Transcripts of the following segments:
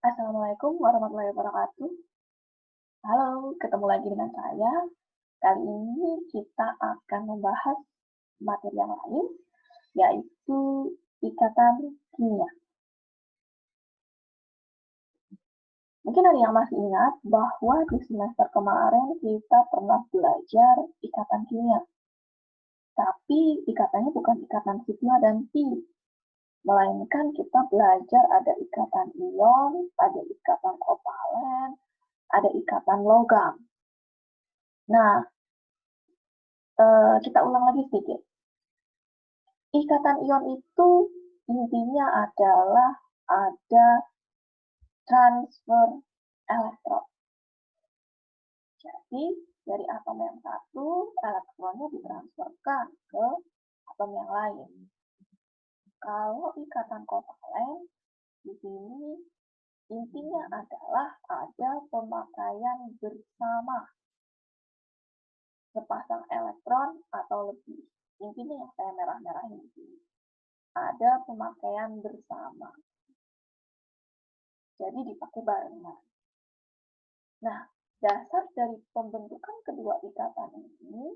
Assalamualaikum warahmatullahi wabarakatuh. Halo, ketemu lagi dengan saya. Kali ini kita akan membahas materi yang lain, yaitu ikatan kimia. Mungkin ada yang masih ingat bahwa di semester kemarin kita pernah belajar ikatan kimia. Tapi ikatannya bukan ikatan sigma dan pi, melainkan kita belajar ada ikatan ion, ada ikatan kovalen, ada ikatan logam. Nah, kita ulang lagi sedikit. Ikatan ion itu intinya adalah ada transfer elektron. Jadi, dari atom yang satu, elektronnya ditransferkan ke atom yang lain. Kalau ikatan kovalen, di sini intinya adalah ada pemakaian bersama sepasang elektron atau lebih. Intinya yang saya merah-merahin di sini. Ada pemakaian bersama. Jadi dipakai barengan. Nah, dasar dari pembentukan kedua ikatan ini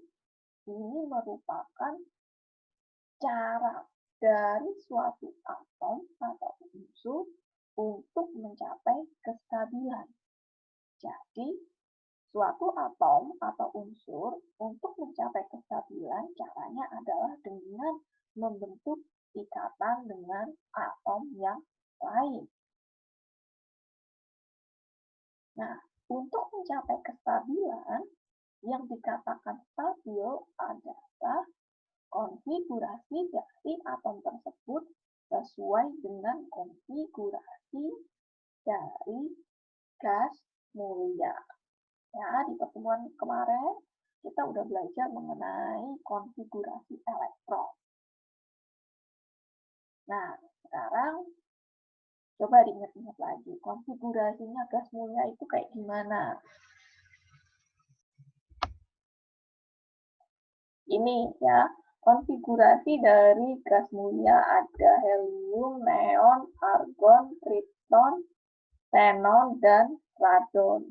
merupakan cara dari suatu atom atau unsur untuk mencapai kestabilan. Jadi, suatu atom atau unsur untuk mencapai kestabilan caranya adalah dengan membentuk ikatan dengan atom yang lain. Nah, untuk mencapai kestabilan, yang dikatakan stabil adalah konfigurasi dari atom tersebut sesuai dengan konfigurasi dari gas mulia. Ya, di pertemuan kemarin kita udah belajar mengenai konfigurasi elektron. Nah, sekarang coba diingat-ingat lagi, konfigurasinya gas mulia itu kayak gimana? Ini ya, konfigurasi dari gas mulia ada helium, neon, argon, krypton, xenon, dan radon.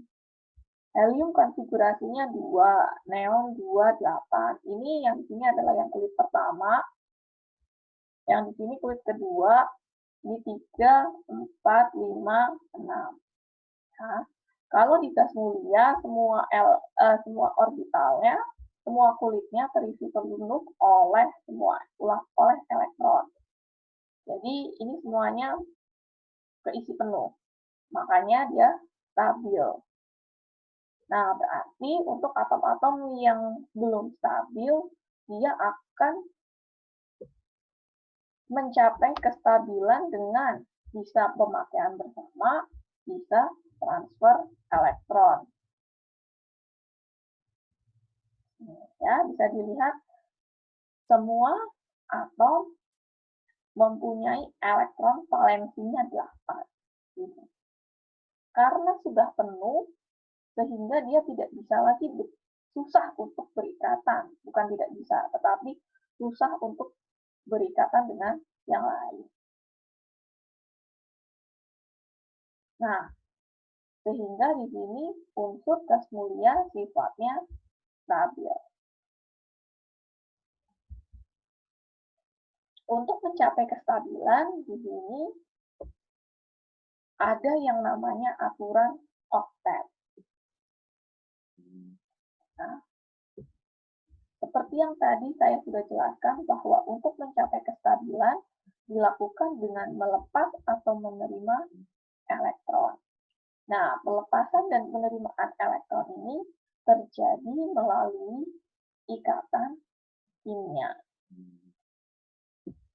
Helium konfigurasinya 2, neon 2, 8. Ini yang di sini adalah yang kulit pertama, yang di sini kulit kedua, di 3, 4, 5, 6. Nah, kalau di gas mulia, semua orbitalnya, semua kulitnya terisi penuh oleh elektron. Jadi ini semuanya keisi penuh. Makanya dia stabil. Nah, berarti untuk atom-atom yang belum stabil, dia akan mencapai kestabilan dengan bisa pemakaian bersama, bisa transfer elektron. Ya, bisa dilihat semua atom mempunyai elektron valensinya 8. Karena sudah penuh, sehingga dia tidak bisa lagi susah untuk berikatan. Bukan tidak bisa, tetapi susah untuk berikatan dengan yang lain. Nah, sehingga di sini unsur gas mulia sifatnya stabil. Untuk mencapai kestabilan, di sini ada yang namanya aturan oktet. Nah, seperti yang tadi saya sudah jelaskan bahwa untuk mencapai kestabilan dilakukan dengan melepas atau menerima elektron. Nah, pelepasan dan penerimaan elektron ini terjadi melalui ikatan kimia.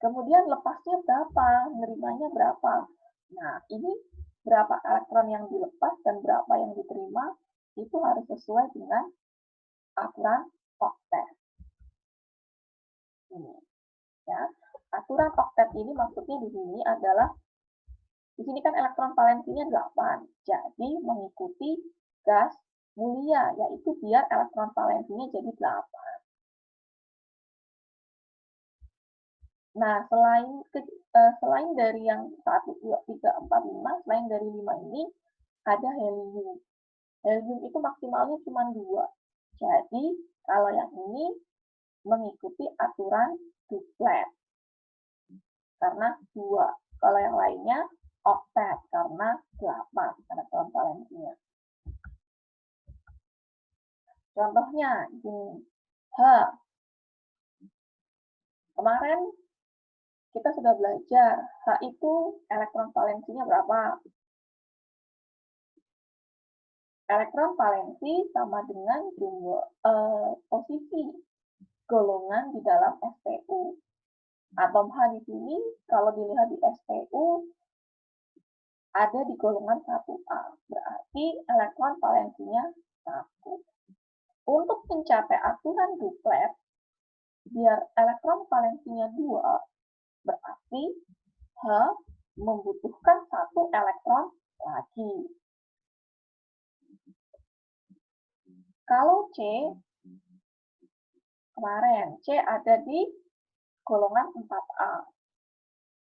Kemudian lepasnya berapa, menerimanya berapa. Nah, ini berapa elektron yang dilepas dan berapa yang diterima, itu harus sesuai dengan aturan oktet. Ini, ya. Aturan oktet ini maksudnya di sini adalah, di sini kan elektron valensinya 8, jadi mengikuti gas mulia, yaitu biar elektron valensinya jadi 8. Nah, selain dari yang 1, 2, 3, 4, 5, selain dari 5 ini, ada helium. Helium itu maksimalnya cuma 2. Jadi, kalau yang ini mengikuti aturan duplet, karena 2. Kalau yang lainnya, oktet, karena 8 elektron valensinya. Contohnya, gini. H. Kemarin kita sudah belajar, H itu elektron valensinya berapa? Elektron valensi sama dengan jumlah posisi golongan di dalam SPU. Atom H di sini, kalau dilihat di SPU, ada di golongan 1A. Berarti elektron valensinya 1. Untuk mencapai aturan duplet, biar elektron valensinya 2, berarti H membutuhkan 1 elektron lagi. Kalau C, kemarin C ada di golongan 4A.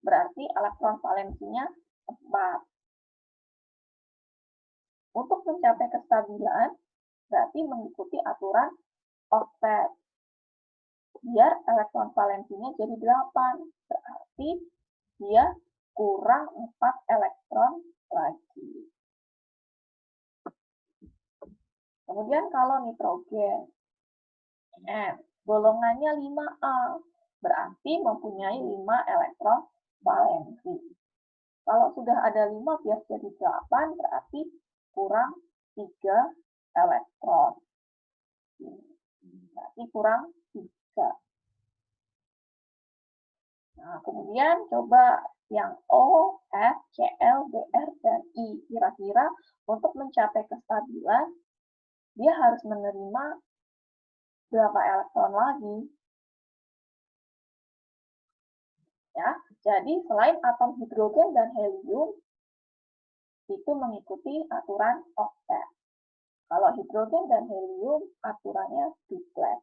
Berarti elektron valensinya 4. Untuk mencapai kestabilan, berarti mengikuti aturan oktet. Biar elektron valensinya jadi 8. Berarti dia kurang 4 elektron lagi. Kemudian kalau nitrogen, N, golongannya 5A, berarti mempunyai 5 elektron valensi. Kalau sudah ada 5 biar jadi 8, berarti kurang 3 elektron. Berarti kurang 3. Nah, kemudian coba yang O, F, Cl, Br, dan I. Kira-kira untuk mencapai kestabilan, dia harus menerima berapa elektron lagi? Ya, jadi selain atom hidrogen dan helium, itu mengikuti aturan oktet. Kalau hidrogen dan helium, aturannya duplet.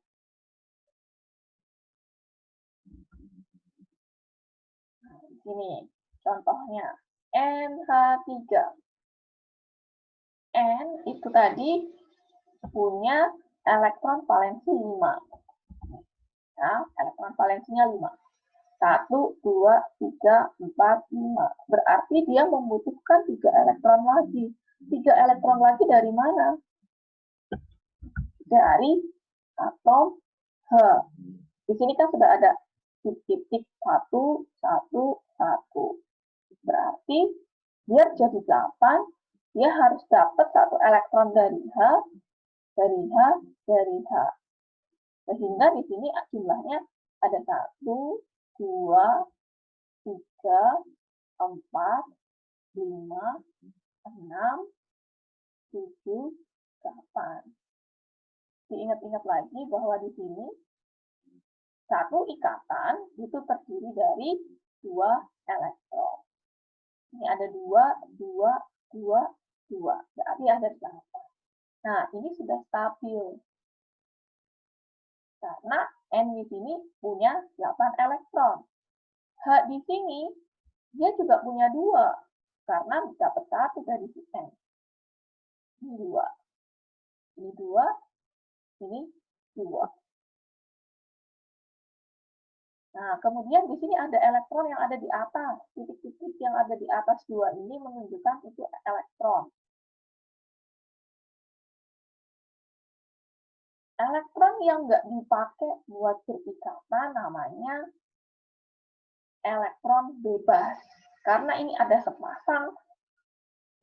Nah, di sini contohnya NH3. N itu tadi punya elektron valensi 5. Ya, elektron valensinya 5. 1, 2, 3, 4, 5. Berarti dia membutuhkan 3 elektron lagi. 3 elektron lagi dari mana? Dari atom H. Di sini kan sudah ada titik-titik 1, 1, 1. Berarti biar jadi 8, dia harus dapat 1 elektron dari H, dari H, dari H. Sehingga di sini jumlahnya ada 1, 2, 3, 4, 5, 6, 7, 8. Diingat-ingat lagi bahwa di sini satu ikatan itu terdiri dari 2 elektron. Ini ada 2, 2, 2, 2. Berarti ada 8. Nah, ini sudah stabil. Karena N di sini punya 8 elektron. H di sini, dia juga punya 2. Karena dapat 1 dari si N. Ini 2. Ini 2. Ini 2. Nah, kemudian di sini ada elektron yang ada di atas. Titik-titik yang ada di atas 2 ini menunjukkan itu elektron. Elektron yang nggak dipakai buat berikatan namanya elektron bebas. Karena ini ada sepasang,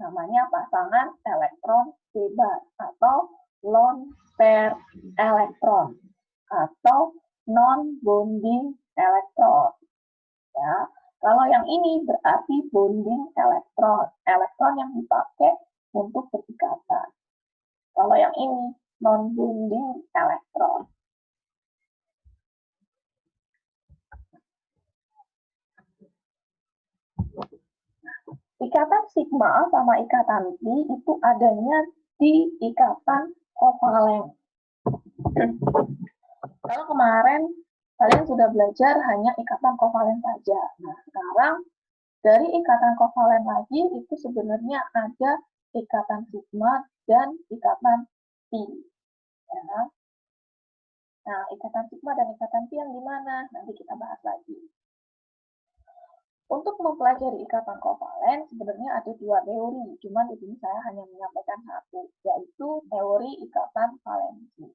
namanya pasangan elektron bebas atau lone pair elektron atau non-bonding elektron. Ya, kalau yang ini berarti bonding elektron, elektron yang dipakai untuk berikatan. Kalau yang ini non-bonding elektron. Ikatan sigma sama ikatan pi itu adanya di ikatan kovalen. Kalau kemarin Kalian sudah belajar hanya ikatan kovalen saja. Nah, sekarang dari ikatan kovalen lagi itu sebenarnya ada ikatan sigma dan ikatan pi. Ya. Nah, ikatan sigma dan ikatan pi yang gimana? Nanti kita bahas lagi. Untuk mempelajari ikatan kovalen sebenarnya ada dua teori, cuman di sini saya hanya menyampaikan satu, yaitu teori ikatan valensi.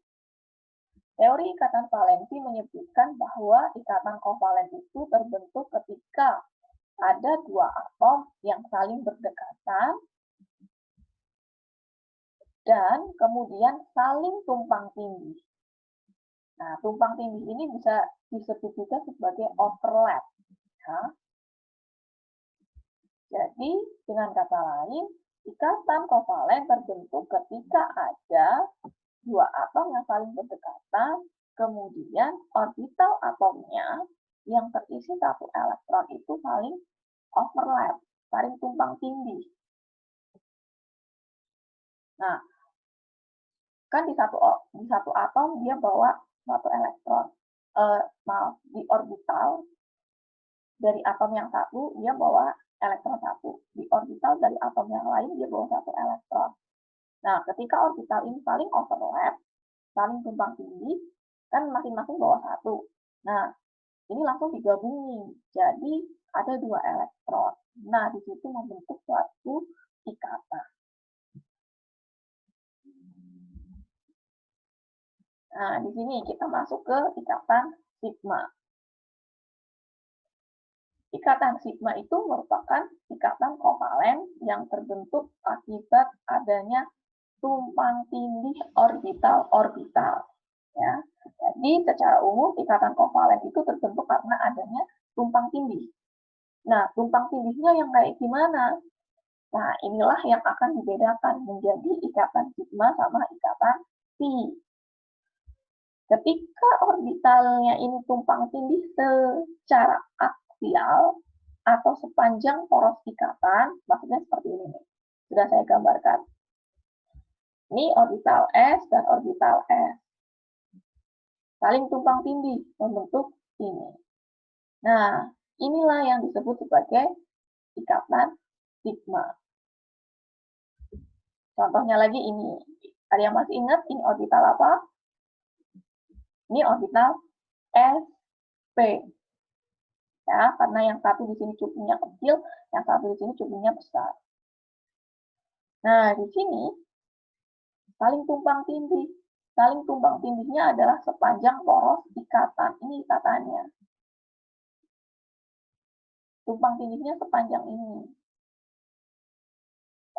Teori ikatan valensi menyebutkan bahwa ikatan kovalen itu terbentuk ketika ada dua atom yang saling berdekatan dan kemudian saling tumpang tindih. Nah, tumpang tindih ini bisa disebut juga sebagai overlap. Ya. Jadi, dengan kata lain, ikatan kovalen terbentuk ketika ada dua atom yang saling berdekatan, kemudian orbital atomnya yang terisi satu elektron itu saling overlap, saling tumpang tindih. Nah, kan di satu atom dia bawa satu elektron. Di orbital dari atom yang satu dia bawa elektron satu. Di orbital dari atom yang lain dia bawa satu elektron. Nah, ketika orbital ini saling overlap, saling tumpang tindih, kan masing-masing bawa satu. Nah, ini langsung digabungin. Jadi, ada dua elektron. Nah, di situ membentuk suatu ikatan. Nah, di sini kita masuk ke ikatan sigma. Ikatan sigma itu merupakan ikatan kovalen yang terbentuk akibat adanya tumpang tindih orbital-orbital. Ya. Jadi secara umum ikatan kovalen itu terbentuk karena adanya tumpang tindih. Nah, tumpang tindihnya yang kayak gimana? Nah, inilah yang akan dibedakan menjadi ikatan sigma sama ikatan pi. Ketika orbitalnya ini tumpang tindih secara aksial atau sepanjang poros ikatan, maksudnya seperti ini nih. Sudah saya gambarkan. Ini orbital S dan orbital S. Saling tumpang tindih membentuk ini. Nah, inilah yang disebut sebagai ikatan sigma. Contohnya lagi ini. Ada yang masih ingat ini orbital apa? Ini orbital sp. Ya, karena yang satu di sini cubingnya kecil, yang satu di sini cubingnya besar. Nah, di sini saling tumpang tindih. Saling tumpang tindihnya adalah sepanjang poros ikatan. Ini ikatannya. Tumpang tindihnya sepanjang ini.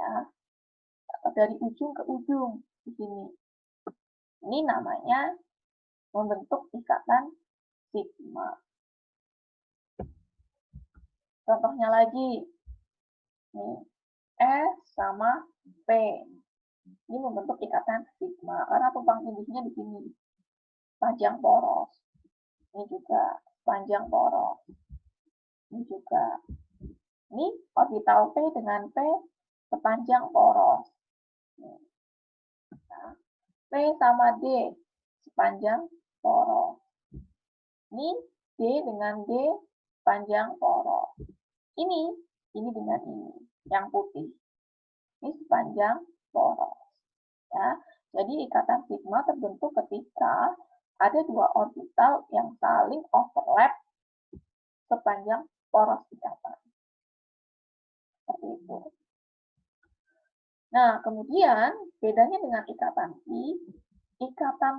Ya, dari ujung ke ujung di sini. Ini namanya membentuk ikatan sigma. Contohnya lagi, nih, S sama P. Ini membentuk ikatan sigma karena tumpang tindihnya di sini. Panjang poros. Ini juga panjang poros. Ini juga. Ini orbital P dengan P sepanjang poros. Nah, P sama D sepanjang poros. Ini D dengan D sepanjang poros. Ini dengan ini, yang putih. Ini sepanjang poros. Ya, jadi ikatan sigma terbentuk ketika ada dua orbital yang saling overlap sepanjang poros ikatan. Seperti itu. Nah, kemudian bedanya dengan ikatan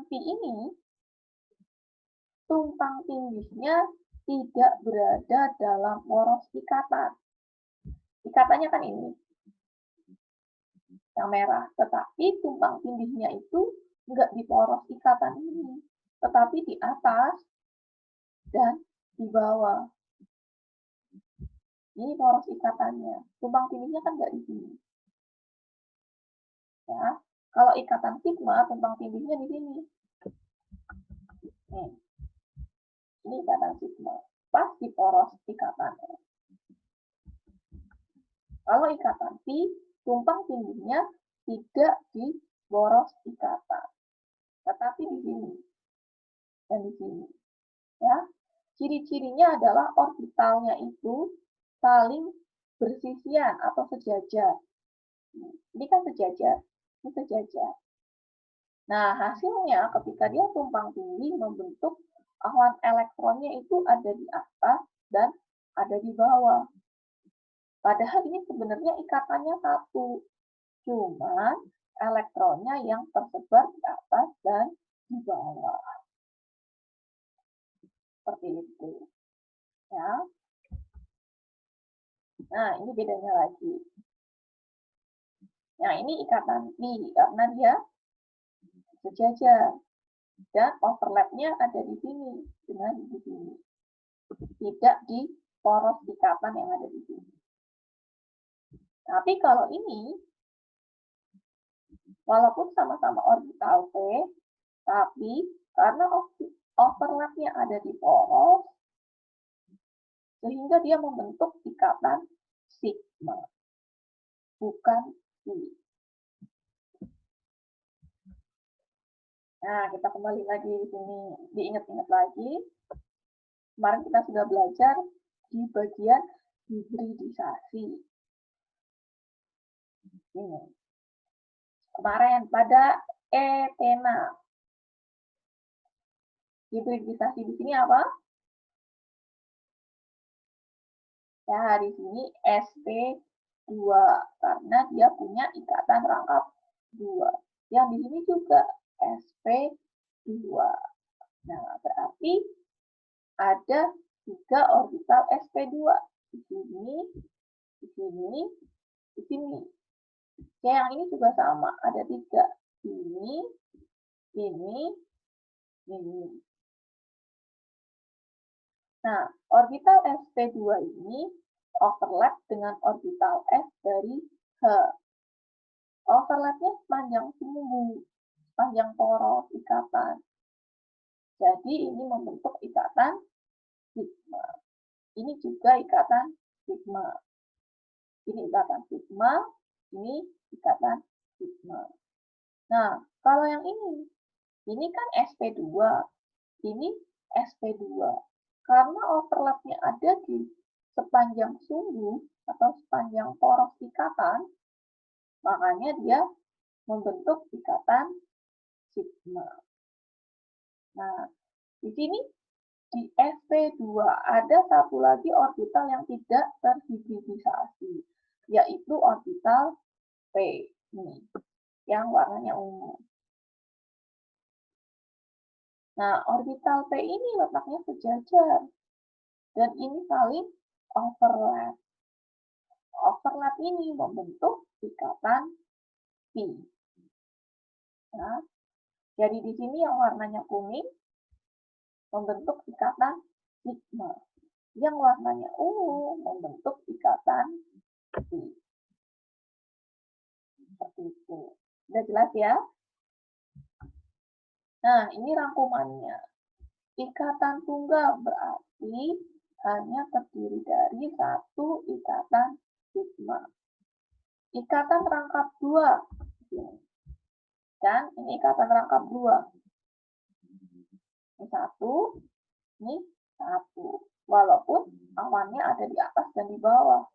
pi ini tumpang tindihnya tidak berada dalam poros ikatan. Ikatannya kan ini, yang merah. Tetapi tumpang tindihnya itu nggak di poros ikatan ini, tetapi di atas dan di bawah. Ini poros ikatannya. Tumpang tindihnya kan nggak di sini. Ya, kalau ikatan sigma, tumpang tindihnya di sini. Nih. Ini ikatan sigma. Pas di poros ikatannya. Kalau ikatan pi, tumpang tindihnya tidak di poros ikatan. Tetapi di sini. Dan di sini. Ya, ciri-cirinya adalah orbitalnya itu saling bersisian atau sejajar. Ini kan sejajar, ini sejajar. Nah, hasilnya ketika dia tumpang tindih membentuk awan elektronnya itu ada di atas dan ada di bawah. Padahal ini sebenarnya ikatannya satu, cuma elektronnya yang tersebar di atas dan di bawah. Seperti itu. Ya. Nah, ini bedanya lagi. Nah, ini ikatan pi karena dia sejajar dan overlapnya ada di sini dengan di sini, tidak di poros ikatan yang ada di sini. Tapi kalau ini, walaupun sama-sama orbital P, tapi karena overlapnya ada di poros, sehingga dia membentuk ikatan sigma, bukan pi. Nah, kita kembali lagi di sini, diingat-ingat lagi. Kemarin kita sudah belajar di bagian hibridisasi. Ini. Kemarin pada etena. Hibridisasi di sini apa? Ya, di sini sp2 karena dia punya ikatan rangkap 2. Yang di sini juga sp2. Nah, berarti ada 3 orbital sp2 di sini, di sini, di sini. Ya, yang ini juga sama, ada 3. Ini, ini, ini. Nah, orbital sp2 ini overlap dengan orbital s dari H. Overlapnya sepanjang sumbu, sepanjang poros ikatan. Jadi ini membentuk ikatan sigma. Ini juga ikatan sigma. Ini ikatan sigma, ini ikatan sigma. Nah, kalau yang ini kan sp2, ini sp2. Karena overlapnya ada di sepanjang sumbu atau sepanjang poros ikatan, makanya dia membentuk ikatan sigma. Nah, di sini di sp2 ada satu lagi orbital yang tidak terhibridisasi, yaitu orbital P ini, yang warnanya ungu. Nah, orbital P ini letaknya sejajar, dan ini saling overlap. Overlap ini membentuk ikatan pi. Nah, jadi di sini yang warnanya kuning membentuk ikatan sigma. Yang warnanya ungu membentuk ikatan pi. Seperti itu. Sudah jelas ya? Nah, ini rangkumannya. Ikatan tunggal berarti hanya terdiri dari satu ikatan sigma. Ikatan rangkap 2. Dan ini ikatan rangkap 2. Ini 1, ini 1. Walaupun awannya ada di atas dan di bawah.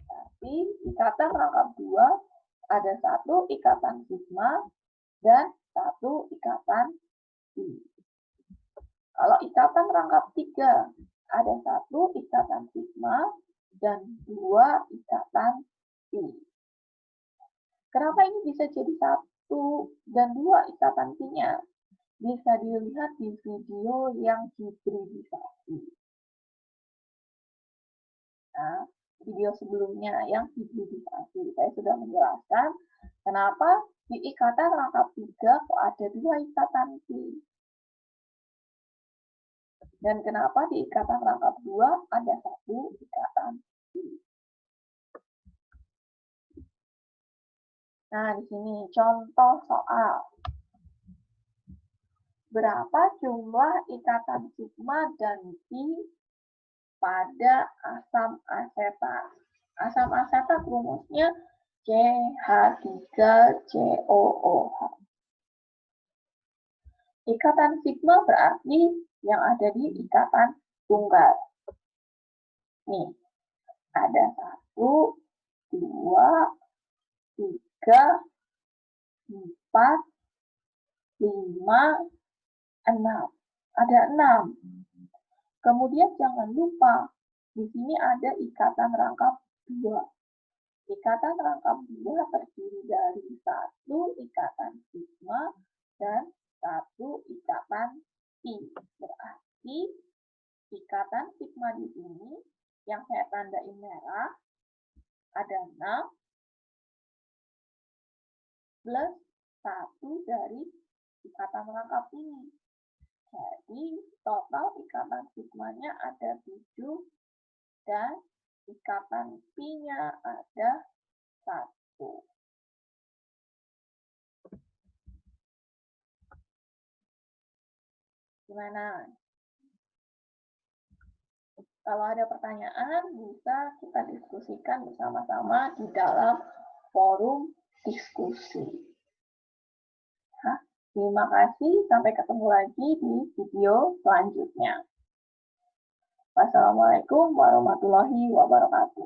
Tapi ikatan rangkap 2 ada satu ikatan sigma dan satu ikatan pi. Kalau ikatan rangkap 3 ada satu ikatan sigma dan 2 ikatan pi. Kenapa ini bisa jadi 1 dan 2 ikatan pi-nya? Bisa dilihat di video yang hibridisasi. Nah, video sebelumnya yang hibridisasi, saya sudah menjelaskan kenapa di ikatan rangkap 3 kok ada 2 ikatan pi. Dan kenapa di ikatan rangkap 2 ada satu ikatan pi. Nah, di sini contoh soal. Berapa jumlah ikatan sigma dan pi pada asam asetat? Asam asetat rumusnya CH3COOH. Ikatan sigma berarti yang ada di ikatan tunggal. Nih, ada 1, 2, 3, 4, 5, 6. Ada 6. Kemudian jangan lupa, di sini ada ikatan rangkap 2. Ikatan rangkap 2 terdiri dari 1 ikatan sigma dan 1 ikatan pi. Berarti ikatan sigma di sini yang saya tandain merah ada 6 plus 1 dari ikatan rangkap ini. Jadi total ikatan sigmanya ada 7 dan ikatan pi-nya ada 1. Gimana? Kalau ada pertanyaan, bisa kita diskusikan bersama-sama di dalam forum diskusi. Terima kasih, sampai ketemu lagi di video selanjutnya. Wassalamualaikum warahmatullahi wabarakatuh.